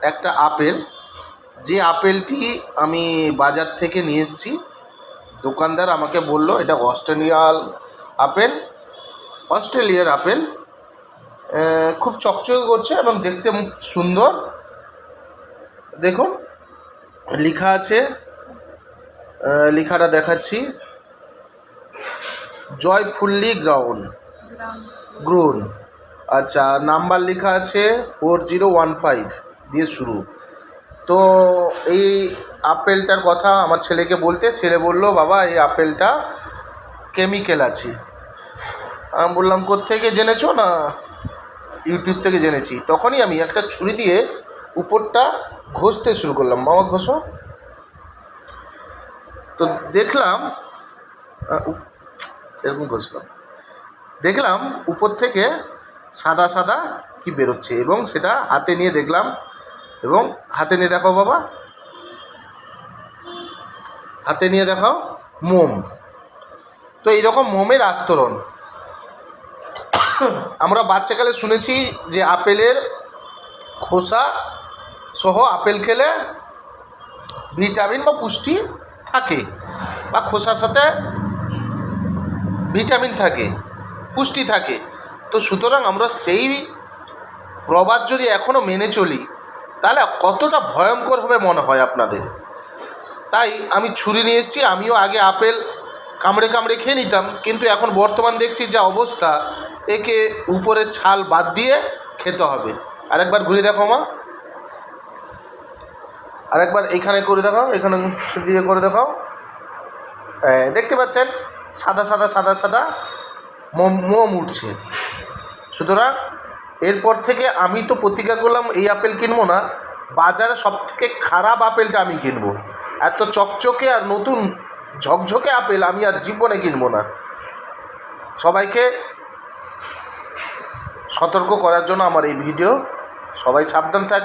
একটা আপেল, যে আপেলটি আমি বাজার থেকে নিয়ে এসেছি। দোকানদার আমাকে বলল এটা অস্ট্রেলিয়ার আপেল, খুব চকচকে করছে এবং দেখতে সুন্দর। দেখুন লেখা আছে, লেখাটা দেখাচ্ছি, জয়ফুল্লি গ্রোন। আচ্ছা, নাম্বার লেখা আছে 4015 দিয়ে শুরু। তো এই আপেলটার কথা আমার ছেলেকে বলতে, ছেলে বলল বাবা এই আপেলটা কেমিক্যাল আছে। আমি বললাম কোত্থেকে জেনেছো? না ইউটিউব থেকে জেনেছি। তখনই আমি একটা ছুরি দিয়ে উপরটা ঘষতে শুরু করলাম। মামা ঘষো। তো দেখলাম সেরকম ঘষলাম, দেখলাম উপর থেকে সাদা সাদা কি বেরোচ্ছে এবং সেটা হাতে নিয়ে দেখলাম, এবং হাতে নিয়ে দেখাও বাবা, হাতে নিয়ে দেখাও, মোম। তো এইরকম মোমের আস্তরণ। আমরা বাচ্চাকালে শুনেছি যে আপেলের খোসা সহ আপেল খেলে ভিটামিন বা পুষ্টি থাকে, বা খোসার সাথে ভিটামিন থাকে, পুষ্টি থাকে। তো সুতরাং আমরা সেই প্রবাদ যদি এখনও মেনে চলি তাহলে কতটা ভয়ঙ্কর হবে মনে হয় আপনাদের। তাই আমি ছুরি নিয়ে এসেছি। আমিও আগে আপেল কামড়ে কামড়ে খেয়ে নিতাম, কিন্তু এখন বর্তমান দেখছি যা অবস্থা, একে উপরের ছাল বাদ দিয়ে খেতে হবে। আরেকবার ঘুরে দেখো মা, আরেকবার এইখানে করে দেখাও, এখানে ছুরি দিয়ে করে দেখাও। দেখতে পাচ্ছেন সাদা সাদা সাদা সাদা মোম উঠছে। সুতরাং এরপর থেকে আমি তো প্রতিজ্ঞা করলাম এই আপেল কিনবো না, বাজারে সবথেকে খারাপ আপেলটা আমি কিনবো। এত চকচকে আর নতুন ঝকঝকে আপেল আমি আর জীবনে কিনবো না। সবাইকে সতর্ক করার জন্য আমার এই ভিডিও। সবাই সাবধান থাকবে।